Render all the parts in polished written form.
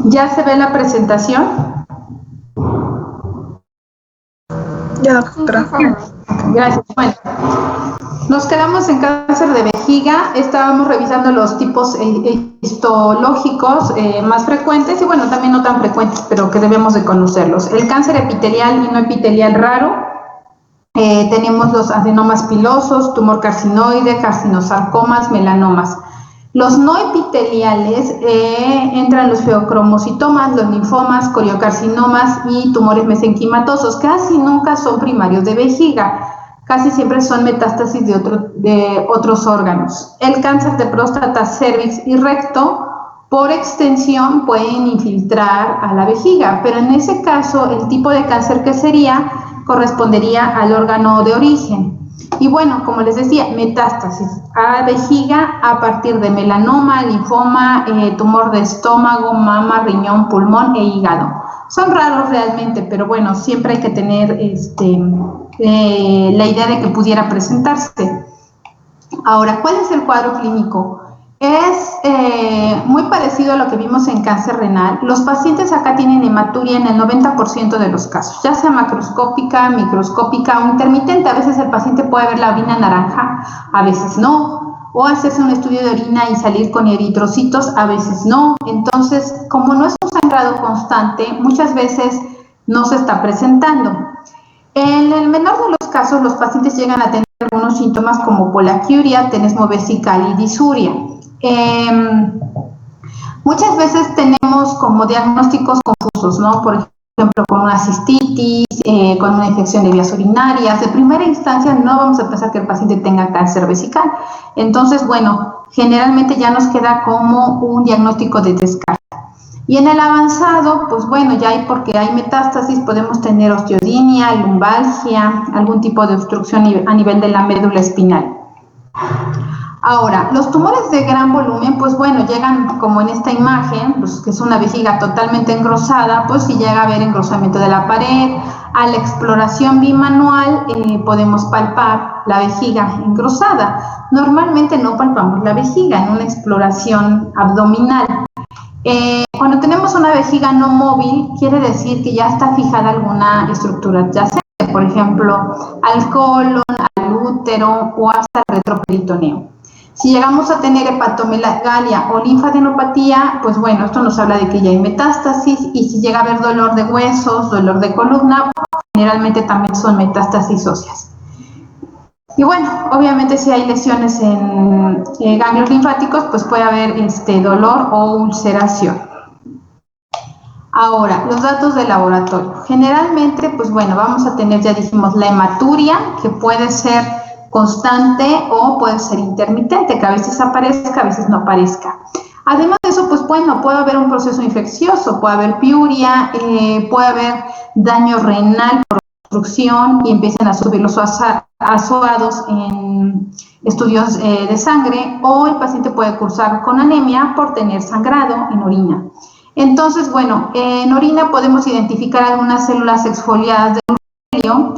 ¿Ya se ve la presentación? Ya, doctora. Gracias. Bueno, nos quedamos en cáncer de vejiga. Estábamos revisando los tipos histológicos más frecuentes y bueno, también no tan frecuentes, pero que debemos de conocerlos. El cáncer epitelial y no epitelial raro. Tenemos los adenomas pilosos, tumor carcinoide, carcinosarcomas, melanomas. Los no epiteliales entran los feocromocitomas, los linfomas, coriocarcinomas y tumores mesenquimatosos. Casi nunca son primarios de vejiga, casi siempre son metástasis de otros órganos. El cáncer de próstata, cervix y recto, por extensión, pueden infiltrar a la vejiga, pero en ese caso, el tipo de cáncer que sería correspondería al órgano de origen. Y bueno, como les decía, metástasis a vejiga a partir de melanoma, linfoma, tumor de estómago, mama, riñón, pulmón e hígado. Son raros realmente, pero bueno, siempre hay que tener la idea de que pudiera presentarse. Ahora, ¿cuál es el cuadro clínico? Es muy parecido a lo que vimos en cáncer renal. Los pacientes acá tienen hematuria en el 90% de los casos, ya sea macroscópica, microscópica o intermitente. A veces el paciente puede ver la orina naranja, a veces no, o hacerse un estudio de orina y salir con eritrocitos, a veces no. Entonces, como no es un sangrado constante, muchas veces no se está presentando. En el menor de los casos, los pacientes llegan a tener algunos síntomas como polaquiuria, tenesmo vesical y disuria. Muchas veces tenemos como diagnósticos confusos, ¿no? Por ejemplo, con una cistitis, con una infección de vías urinarias. De primera instancia no vamos a pensar que el paciente tenga cáncer vesical. Entonces, bueno, generalmente ya nos queda como un diagnóstico de descarte. Y en el avanzado, pues bueno, ya hay, porque hay metástasis, podemos tener osteodinia, lumbalgia, algún tipo de obstrucción a nivel de la médula espinal. Ahora, los tumores de gran volumen, pues bueno, llegan como en esta imagen, pues que es una vejiga totalmente engrosada, pues si llega a haber engrosamiento de la pared. A la exploración bimanual podemos palpar la vejiga engrosada. Normalmente no palpamos la vejiga en una exploración abdominal. Cuando tenemos una vejiga no móvil, quiere decir que ya está fijada alguna estructura, ya sea, por ejemplo, al colon, al útero o hasta el retroperitoneo. Si llegamos a tener hepatomegalia o linfadenopatía, pues bueno, esto nos habla de que ya hay metástasis, y si llega a haber dolor de huesos, dolor de columna, generalmente también son metástasis óseas. Y bueno, obviamente si hay lesiones en ganglios linfáticos, pues puede haber dolor o ulceración. Ahora, los datos de laboratorio. Generalmente, pues bueno, vamos a tener, ya dijimos, la hematuria, que puede ser constante o puede ser intermitente, que a veces aparezca, a veces no aparezca. Además de eso, pues bueno, puede haber un proceso infeccioso, puede haber piuria, puede haber daño renal por obstrucción y empiezan a subir los azoados en estudios de sangre, o el paciente puede cursar con anemia por tener sangrado en orina. Entonces, bueno, en orina podemos identificar algunas células exfoliadas del urerio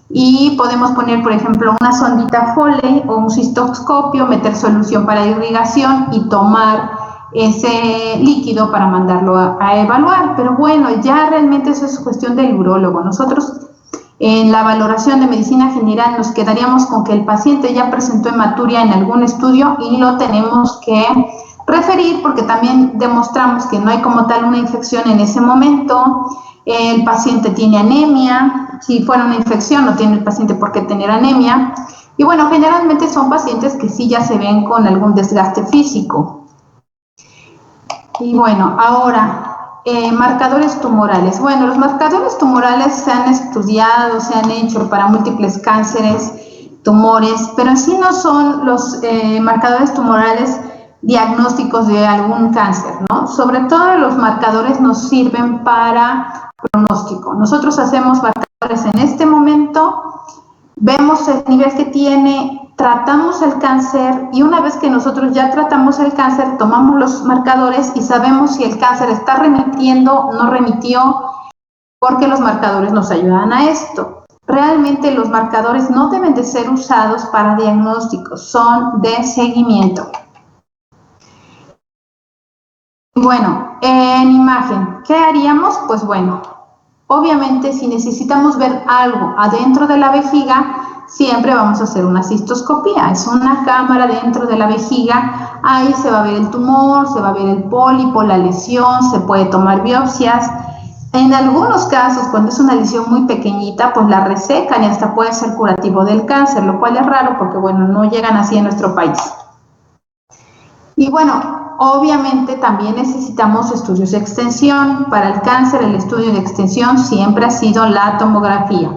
y podemos poner, por ejemplo, una sondita Foley o un cistoscopio, meter solución para irrigación y tomar ese líquido para mandarlo a evaluar. Pero bueno, ya realmente eso es cuestión del urólogo. Nosotros en la valoración de medicina general nos quedaríamos con que el paciente ya presentó hematuria en algún estudio y lo tenemos que referir, porque también demostramos que no hay como tal una infección en ese momento. El paciente tiene anemia. Si fuera una infección, no tiene el paciente por qué tener anemia. Y bueno, generalmente son pacientes que sí ya se ven con algún desgaste físico. Y bueno, ahora, marcadores tumorales. Bueno, los marcadores tumorales se han estudiado, se han hecho para múltiples cánceres, tumores, pero en sí no son los marcadores tumorales diagnósticos de algún cáncer, ¿no? Sobre todo los marcadores nos sirven para pronóstico. Nosotros hacemos marcadores en este momento, vemos el nivel que tiene, tratamos el cáncer, y una vez que nosotros ya tratamos el cáncer, tomamos los marcadores y sabemos si el cáncer está remitiendo o no remitió, porque los marcadores nos ayudan a esto. Realmente los marcadores no deben de ser usados para diagnósticos, son de seguimiento. Bueno, en imagen, ¿qué haríamos? Pues bueno, obviamente si necesitamos ver algo adentro de la vejiga, siempre vamos a hacer una cistoscopía. Es una cámara dentro de la vejiga, ahí se va a ver el tumor, se va a ver el pólipo, la lesión, se puede tomar biopsias. En algunos casos, cuando es una lesión muy pequeñita, pues la resecan y hasta puede ser curativo del cáncer, lo cual es raro porque, bueno, no llegan así a nuestro país. Y bueno, obviamente también necesitamos estudios de extensión. Para el cáncer, el estudio de extensión siempre ha sido la tomografía.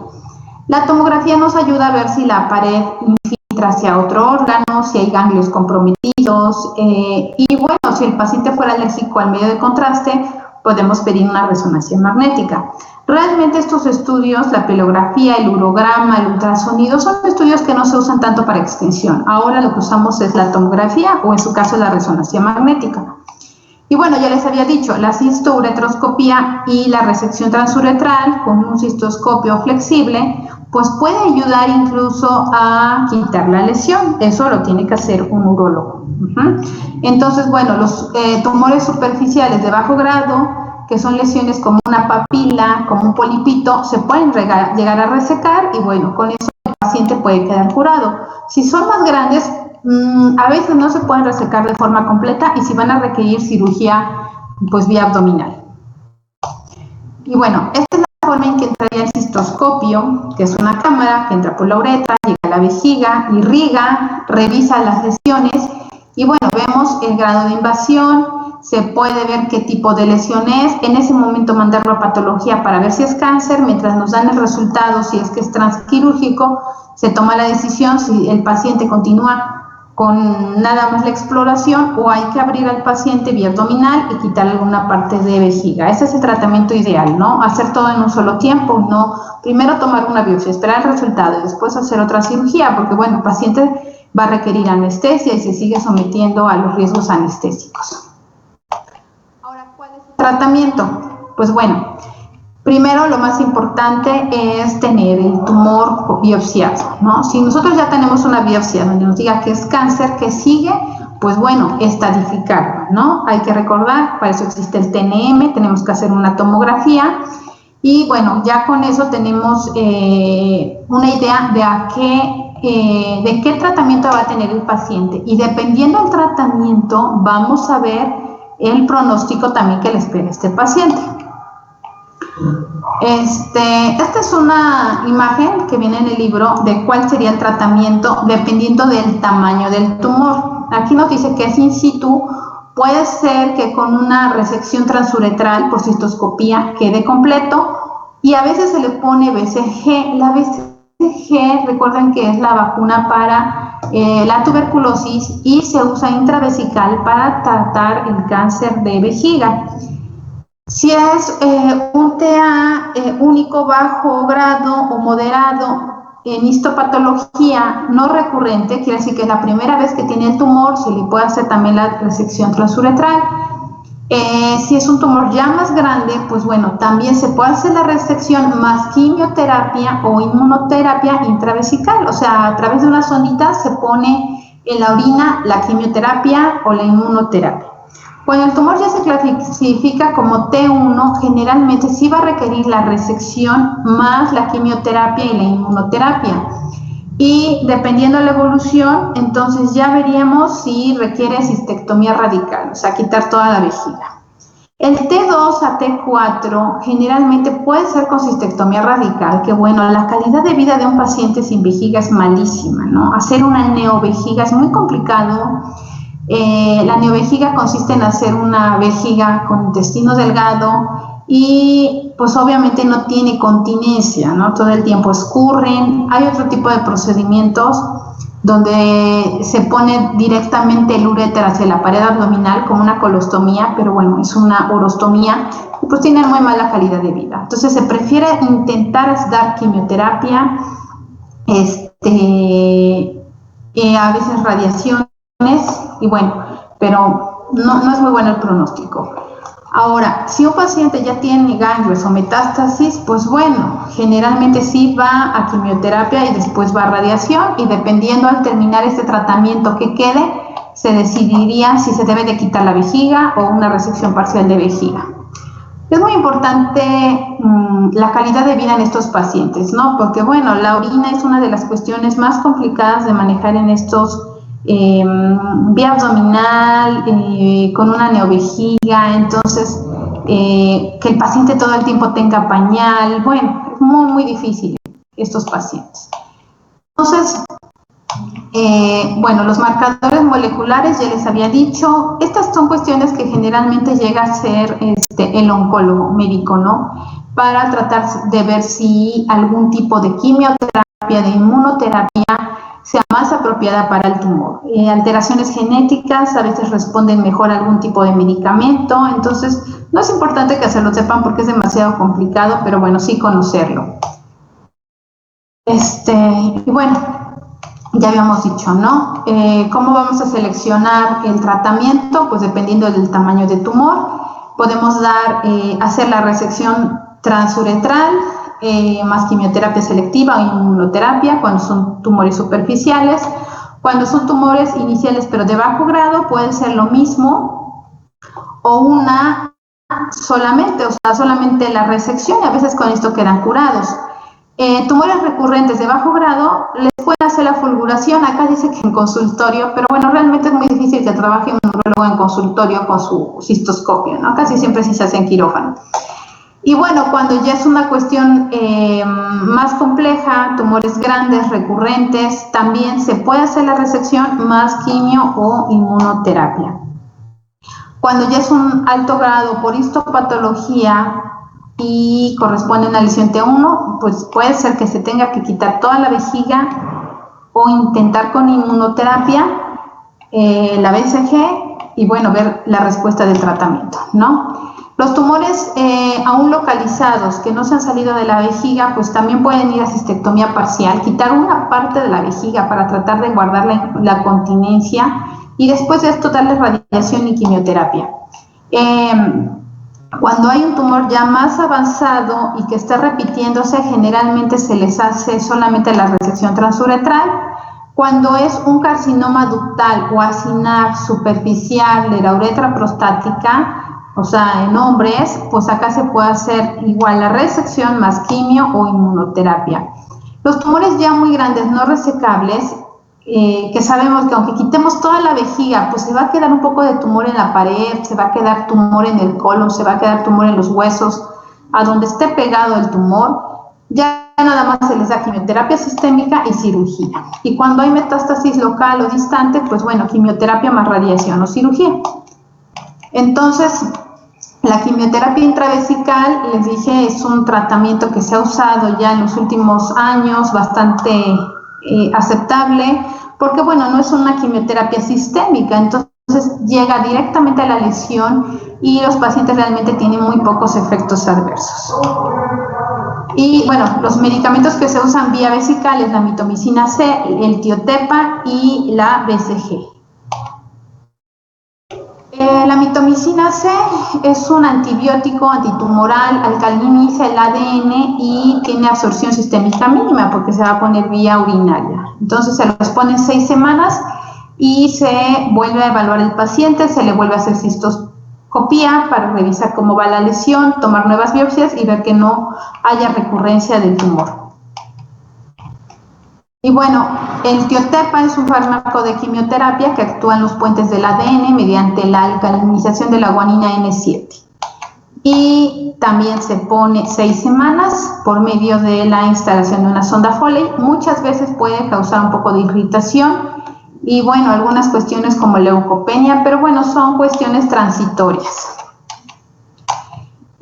La tomografía nos ayuda a ver si la pared infiltra hacia otro órgano, si hay ganglios comprometidos, y bueno, si el paciente fuera alérgico al medio de contraste, podemos pedir una resonancia magnética. Realmente estos estudios, la pelografía, el urograma, el ultrasonido, son estudios que no se usan tanto para extensión. Ahora lo que usamos es la tomografía o en su caso la resonancia magnética. Y bueno, ya les había dicho, la cistouretroscopía y la resección transuretral con un cistoscopio flexible, pues puede ayudar incluso a quitar la lesión. Eso lo tiene que hacer un urólogo. Entonces, bueno, los tumores superficiales de bajo grado, que son lesiones como una papila, como un polipito, se pueden llegar a resecar y bueno, con eso el paciente puede quedar curado. Si son más grandes, a veces no se pueden resecar de forma completa y si van a requerir cirugía, pues vía abdominal. Y bueno, esta es la forma en que entraría el cistoscopio, que es una cámara que entra por la uretra, llega a la vejiga, irriga, revisa las lesiones y bueno, vemos el grado de invasión, se puede ver qué tipo de lesión es, en ese momento mandarlo a patología para ver si es cáncer, mientras nos dan el resultado, si es que es transquirúrgico, se toma la decisión si el paciente continúa con nada más la exploración o hay que abrir al paciente vía abdominal y quitar alguna parte de vejiga. Ese es el tratamiento ideal, ¿no? Hacer todo en un solo tiempo, no primero tomar una biopsia, esperar el resultado y después hacer otra cirugía, porque bueno, el paciente va a requerir anestesia y se sigue sometiendo a los riesgos anestésicos. Ahora, ¿cuál es el tratamiento? Pues bueno, primero lo más importante es tener el tumor biopsiado, ¿no? Si nosotros ya tenemos una biopsia donde nos diga que es cáncer, ¿qué sigue? Pues bueno, estadificarlo, ¿no? Hay que recordar, para eso existe el TNM, tenemos que hacer una tomografía y bueno, ya con eso tenemos una idea de qué tratamiento va a tener el paciente y dependiendo del tratamiento vamos a ver el pronóstico también que le espera a este paciente. Esta es una imagen que viene en el libro de cuál sería el tratamiento dependiendo del tamaño del tumor. Aquí nos dice que es in situ, puede ser que con una resección transuretral por cistoscopía quede completo y a veces se le pone BCG. La BCG, recuerden que es la vacuna para la tuberculosis y se usa intravesical para tratar el cáncer de vejiga. Si es un TA único, bajo grado o moderado en histopatología no recurrente, quiere decir que es la primera vez que tiene el tumor, se le puede hacer también la resección transuretral. Si es un tumor ya más grande, pues bueno, también se puede hacer la resección más quimioterapia o inmunoterapia intravesical, o sea, a través de una sondita se pone en la orina la quimioterapia o la inmunoterapia. Cuando el tumor ya se clasifica como T1, generalmente sí va a requerir la resección más la quimioterapia y la inmunoterapia. Y dependiendo de la evolución, entonces ya veríamos si requiere cistectomía radical, o sea, quitar toda la vejiga. El T2 a T4 generalmente puede ser con cistectomía radical, que bueno, la calidad de vida de un paciente sin vejiga es malísima, ¿no? Hacer una neovejiga es muy complicado. La neovejiga consiste en hacer una vejiga con intestino delgado y pues obviamente no tiene continencia, ¿no? Todo el tiempo escurren. Hay otro tipo de procedimientos donde se pone directamente el uréter hacia la pared abdominal como una colostomía, pero bueno, es una orostomía y pues tienen muy mala calidad de vida. Entonces se prefiere intentar dar quimioterapia, a veces radiación, y bueno, pero no es muy bueno el pronóstico. Ahora, si un paciente ya tiene ganglios o metástasis, pues bueno, generalmente sí va a quimioterapia y después va a radiación y dependiendo al terminar este tratamiento que quede, se decidiría si se debe de quitar la vejiga o una resección parcial de vejiga. Es muy importante la calidad de vida en estos pacientes, ¿no? Porque, bueno, la orina es una de las cuestiones más complicadas de manejar en estos vía abdominal, con una neovejiga, entonces que el paciente todo el tiempo tenga pañal, bueno, es muy, muy difícil estos pacientes. Entonces, bueno, los marcadores moleculares, ya les había dicho, estas son cuestiones que generalmente llega a ser el oncólogo médico, ¿no? Para tratar de ver si algún tipo de quimioterapia, de inmunoterapia, sea más apropiada para el tumor. Alteraciones genéticas a veces responden mejor a algún tipo de medicamento, entonces no es importante que se lo sepan porque es demasiado complicado, pero bueno, sí conocerlo. Y bueno, ya habíamos dicho, ¿no? ¿Cómo vamos a seleccionar el tratamiento? Pues dependiendo del tamaño del tumor, podemos hacer la resección transuretral, más quimioterapia selectiva o inmunoterapia cuando son tumores superficiales. Cuando son tumores iniciales pero de bajo grado, puede ser lo mismo o una solamente, o sea, solamente la resección, y a veces con esto quedan curados. Tumores recurrentes de bajo grado, les puede hacer la fulguración, acá dice que en consultorio, pero bueno, realmente es muy difícil que trabaje un neurólogo en consultorio con su cistoscopio, ¿no? Casi siempre sí se hace en quirófano. Y bueno, cuando ya es una cuestión más compleja, tumores grandes, recurrentes, también se puede hacer la resección más quimio o inmunoterapia. Cuando ya es un alto grado por histopatología y corresponde a una lesión T1, pues puede ser que se tenga que quitar toda la vejiga o intentar con inmunoterapia, la BCG, y bueno, ver la respuesta del tratamiento, ¿no? Los tumores aún localizados que no se han salido de la vejiga, pues también pueden ir a cistectomía parcial, quitar una parte de la vejiga para tratar de guardar la continencia y después de esto darle radiación y quimioterapia. Cuando hay un tumor ya más avanzado y que está repitiéndose, generalmente se les hace solamente la resección transuretral. Cuando es un carcinoma ductal o acinar superficial de la uretra prostática, o sea, en hombres, pues acá se puede hacer igual la resección más quimio o inmunoterapia. Los tumores ya muy grandes, no resecables, que sabemos que aunque quitemos toda la vejiga, pues se va a quedar un poco de tumor en la pared, se va a quedar tumor en el colon, se va a quedar tumor en los huesos, a donde esté pegado el tumor, ya nada más se les da quimioterapia sistémica y cirugía. Y cuando hay metástasis local o distante, pues bueno, quimioterapia más radiación o cirugía. Entonces, la quimioterapia intravesical, les dije, es un tratamiento que se ha usado ya en los últimos años, bastante aceptable, porque bueno, no es una quimioterapia sistémica, entonces llega directamente a la lesión y los pacientes realmente tienen muy pocos efectos adversos. Y bueno, los medicamentos que se usan vía vesical es la mitomicina C, el tiotepa y la BCG. La mitomicina C es un antibiótico antitumoral, alcaliniza el ADN y tiene absorción sistémica mínima porque se va a poner vía urinaria. Entonces se los pone 6 semanas y se vuelve a evaluar el paciente, se le vuelve a hacer cistoscopía para revisar cómo va la lesión, tomar nuevas biopsias y ver que no haya recurrencia del tumor. Y bueno, el tiotepa es un fármaco de quimioterapia que actúa en los puentes del ADN mediante la alcalinización de la guanina N7. Y también se pone 6 semanas por medio de la instalación de una sonda Foley. Muchas veces puede causar un poco de irritación y bueno, algunas cuestiones como leucopenia, pero bueno, son cuestiones transitorias.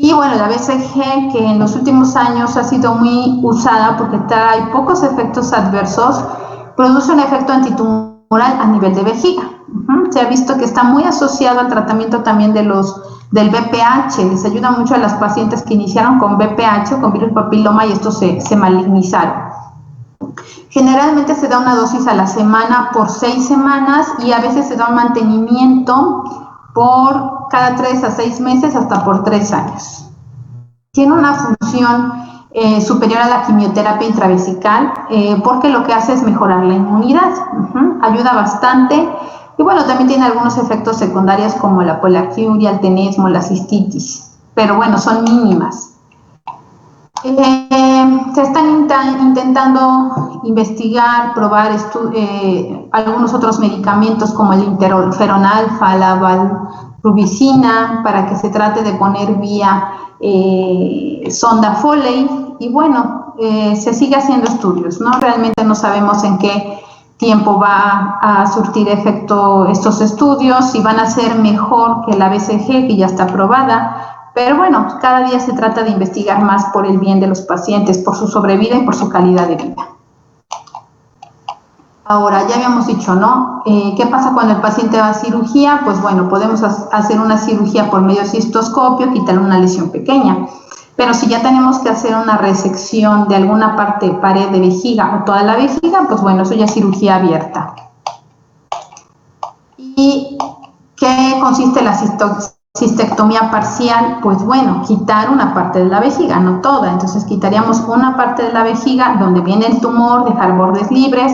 Y bueno, la BCG, que en los últimos años ha sido muy usada porque trae pocos efectos adversos, produce un efecto antitumoral a nivel de vejiga. Se ha visto que está muy asociado al tratamiento también del VPH. Les ayuda mucho a las pacientes que iniciaron con VPH, con virus papiloma, y estos se malignizaron. Generalmente se da una dosis a la semana por 6 semanas y a veces se da un mantenimiento por cada 3 a 6 meses hasta por 3 años. Tiene una función superior a la quimioterapia intravesical porque lo que hace es mejorar la inmunidad. Ayuda bastante Y bueno, también tiene algunos efectos secundarios como la poliarquía, el tenesmo, la cistitis, pero bueno, son mínimas. Se están intentando investigar, probar algunos otros medicamentos como el interferón alfa, la valrubicina, para que se trate de poner vía sonda Foley. Y bueno, se sigue haciendo estudios, ¿no? Realmente no sabemos en qué tiempo va a surtir efecto estos estudios, si van a ser mejor que la BCG, que ya está aprobada. Pero bueno, cada día se trata de investigar más por el bien de los pacientes, por su sobrevida y por su calidad de vida. Ahora, ya habíamos dicho, ¿no? ¿Qué pasa cuando el paciente va a cirugía? Pues bueno, podemos hacer una cirugía por medio de cistoscopio, quitarle una lesión pequeña. Pero si ya tenemos que hacer una resección de alguna parte, pared de vejiga o toda la vejiga, pues bueno, eso ya es cirugía abierta. ¿Y qué consiste la cistectomía parcial? Pues bueno, quitar una parte de la vejiga, no toda. Entonces quitaríamos una parte de la vejiga donde viene el tumor, dejar bordes libres.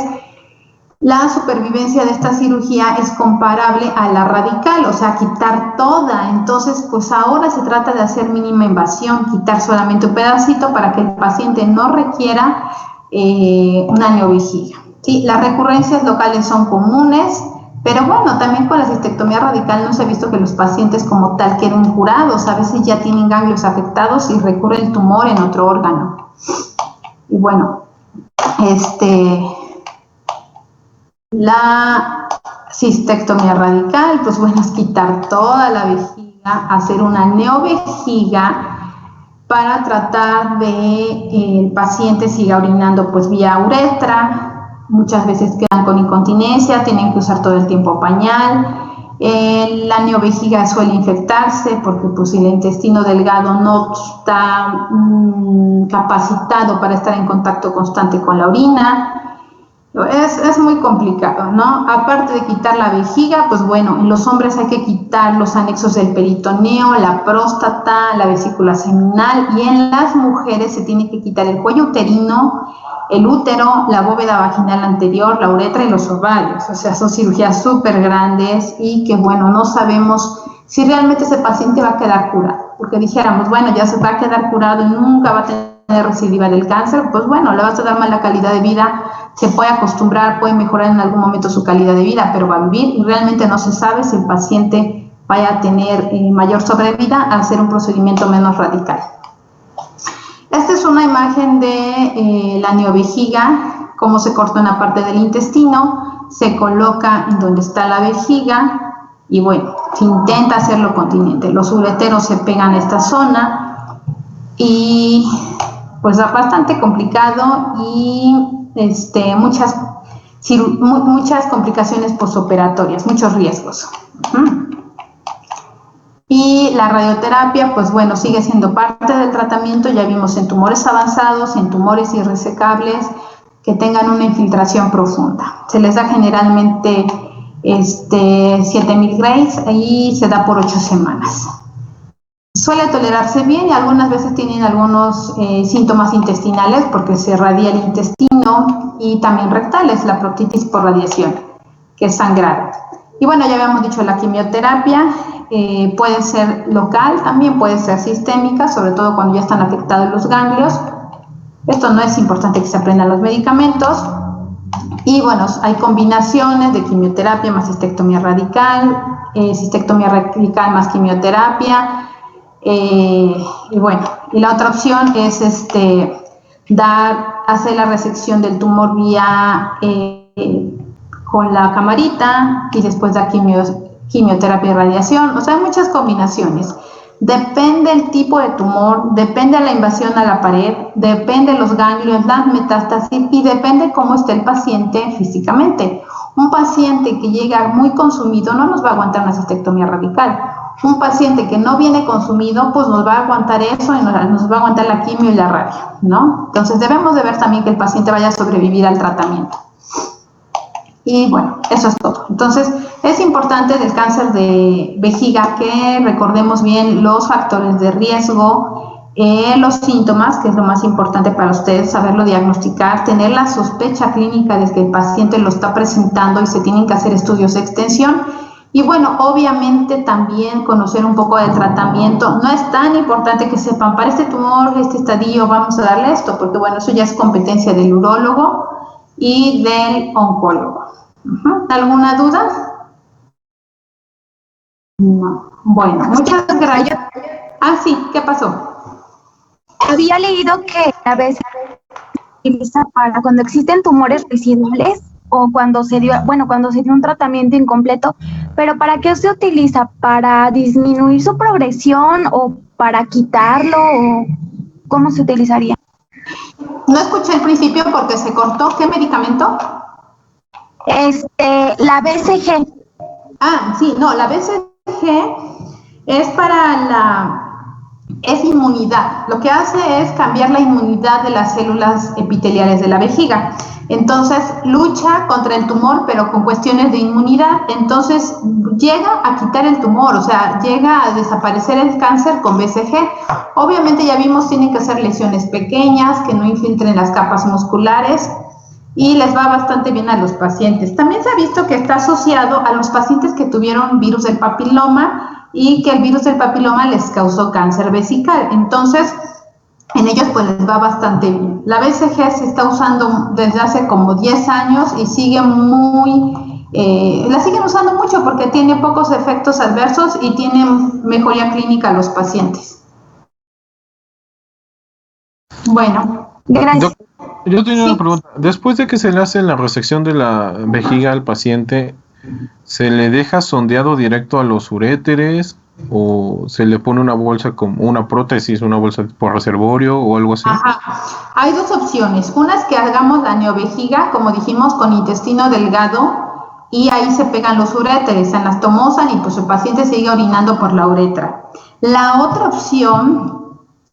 La supervivencia de esta cirugía es comparable a la radical, o sea, quitar toda. Entonces, pues ahora se trata de hacer mínima invasión, quitar solamente un pedacito para que el paciente no requiera una neovejiga. Sí, las recurrencias locales son comunes, pero bueno, también con la cistectomía radical no se ha visto que los pacientes como tal queden curados. A veces ya tienen ganglios afectados y recurre el tumor en otro órgano. Y bueno, la cistectomía radical, pues bueno, es quitar toda la vejiga, hacer una neovejiga para tratar de que el paciente siga orinando pues vía uretra. Muchas veces quedan con incontinencia, tienen que usar todo el tiempo pañal. La neovejiga suele infectarse porque pues, el intestino delgado no está capacitado para estar en contacto constante con la orina. Es muy complicado, ¿no? Aparte de quitar la vejiga, pues bueno, en los hombres hay que quitar los anexos del peritoneo, la próstata, la vesícula seminal, y en las mujeres se tiene que quitar el cuello uterino, el útero, la bóveda vaginal anterior, la uretra y los ovarios. O sea, son cirugías súper grandes y que, bueno, no sabemos si realmente ese paciente va a quedar curado. Porque dijéramos, bueno, ya se va a quedar curado y nunca va a tener recidiva del cáncer, pues bueno, le vas a dar mala calidad de vida, se puede acostumbrar, puede mejorar en algún momento su calidad de vida, pero va a vivir y realmente no se sabe si el paciente vaya a tener mayor sobrevida al hacer un procedimiento menos radical. Esta es una imagen de la neovejiga, cómo se corta una parte del intestino, se coloca en donde está la vejiga y bueno, se intenta hacerlo continente. Los ureteros se pegan a esta zona y pues es bastante complicado y muchas complicaciones posoperatorias, muchos riesgos. Y la radioterapia, pues bueno, sigue siendo parte del tratamiento. Ya vimos en tumores avanzados, en tumores irresecables que tengan una infiltración profunda. Se les da generalmente 7.000 Grays y se da por 8 semanas. Suele tolerarse bien y algunas veces tienen algunos síntomas intestinales porque se radia el intestino, y también rectales, la proctitis por radiación, que es sangrado. Y bueno, ya habíamos dicho la quimioterapia, puede ser local, también puede ser sistémica, sobre todo cuando ya están afectados los ganglios. Esto no es importante que se aprendan los medicamentos. Y bueno, hay combinaciones de quimioterapia más cistectomía radical más quimioterapia. Y bueno, y la otra opción es hacer la resección del tumor vía con la camarita y después dar quimioterapia y radiación. O sea, hay muchas combinaciones. Depende el tipo de tumor, depende de la invasión a la pared, depende de los ganglios, las metástasis y depende cómo esté el paciente físicamente. Un paciente que llega muy consumido no nos va a aguantar una cistectomía radical. Un paciente que no viene consumido, pues nos va a aguantar eso y nos va a aguantar la quimio y la radio, ¿no? Entonces debemos de ver también que el paciente vaya a sobrevivir al tratamiento. Y bueno, eso es todo. Entonces, es importante del cáncer de vejiga que recordemos bien los factores de riesgo, los síntomas, que es lo más importante para ustedes, saberlo diagnosticar, tener la sospecha clínica de que el paciente lo está presentando y se tienen que hacer estudios de extensión. Y bueno, obviamente también conocer un poco del tratamiento. No es tan importante que sepan, para este tumor, este estadio, vamos a darle esto, porque bueno, eso ya es competencia del urólogo y del oncólogo. ¿Alguna duda? No. Bueno, muchas gracias. Ah, sí, ¿qué pasó? Había leído que a veces se utiliza para cuando existen tumores residuales o cuando se dio un tratamiento incompleto, pero ¿para qué se utiliza? ¿Para disminuir su progresión o para quitarlo o cómo se utilizaría? No escuché el principio porque se cortó. ¿Qué medicamento? La BCG. Ah, sí, no, la BCG es es inmunidad. Lo que hace es cambiar la inmunidad de las células epiteliales de la vejiga. Entonces, lucha contra el tumor, pero con cuestiones de inmunidad. Entonces, llega a quitar el tumor, o sea, llega a desaparecer el cáncer con BCG. Obviamente, ya vimos, tienen que ser lesiones pequeñas, que no infiltren las capas musculares, y les va bastante bien a los pacientes. También se ha visto que está asociado a los pacientes que tuvieron virus del papiloma y que el virus del papiloma les causó cáncer vesical. Entonces, en ellos pues les va bastante bien. La BCG se está usando desde hace como 10 años y sigue la siguen usando mucho porque tiene pocos efectos adversos y tiene mejoría clínica a los pacientes. Bueno, gracias. Yo tenía una pregunta. Después de que se le hace la resección de la vejiga al paciente, ¿se le deja sondeado directo a los uréteres o se le pone una bolsa como una prótesis, una bolsa por reservorio o algo así? Ajá. Hay dos opciones. Una es que hagamos la neovejiga, como dijimos, con intestino delgado y ahí se pegan los uréteres, se anastomosan y pues el paciente sigue orinando por la uretra. La otra opción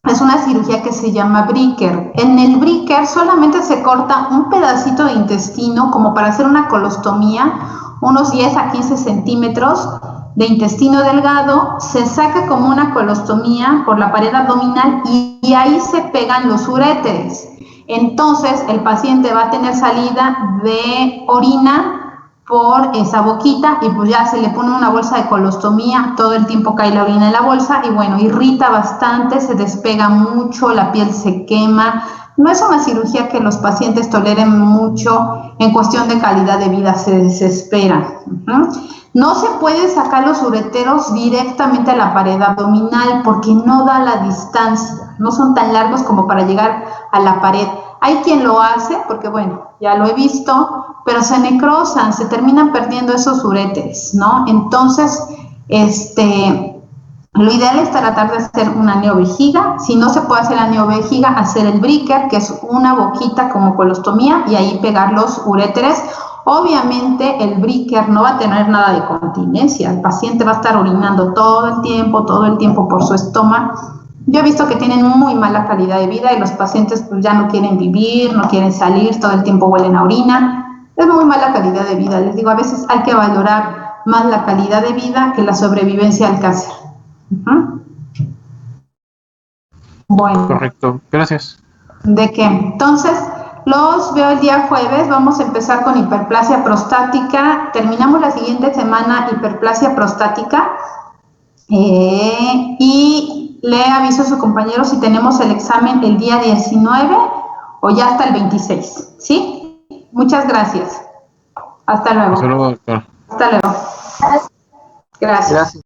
es una cirugía que se llama Bricker. En el Bricker solamente se corta un pedacito de intestino como para hacer una colostomía, unos 10 a 15 centímetros de intestino delgado, se saca como una colostomía por la pared abdominal y ahí se pegan los uréteres. Entonces el paciente va a tener salida de orina por esa boquita y pues ya se le pone una bolsa de colostomía, todo el tiempo cae la orina en la bolsa y bueno, irrita bastante, se despega mucho, la piel se quema. No es una cirugía que los pacientes toleren mucho, en cuestión de calidad de vida se desesperan. No se puede sacar los ureteros directamente a la pared abdominal porque no da la distancia, no son tan largos como para llegar a la pared. Hay quien lo hace, porque bueno, ya lo he visto, pero se necrosan, se terminan perdiendo esos uréteres, ¿no? Entonces, lo ideal es tratar de hacer una neovejiga. Si no se puede hacer la neovejiga, hacer el Bricker, que es una boquita como colostomía, y ahí pegar los uréteres. Obviamente el Bricker no va a tener nada de continencia, el paciente va a estar orinando todo el tiempo por su estómago. Yo he visto que tienen muy mala calidad de vida y los pacientes pues, ya no quieren vivir, no quieren salir, todo el tiempo huelen a orina. Es muy mala calidad de vida. Les digo, a veces hay que valorar más la calidad de vida que la sobrevivencia al cáncer. Bueno. Correcto, gracias. ¿De qué? Entonces, los veo el día jueves. Vamos a empezar con hiperplasia prostática. Terminamos la siguiente semana hiperplasia prostática. Y le aviso a su compañero si tenemos el examen el día 19 o ya hasta el 26. ¿Sí? Muchas gracias. Hasta luego. Hasta luego, doctor. Hasta luego. Gracias.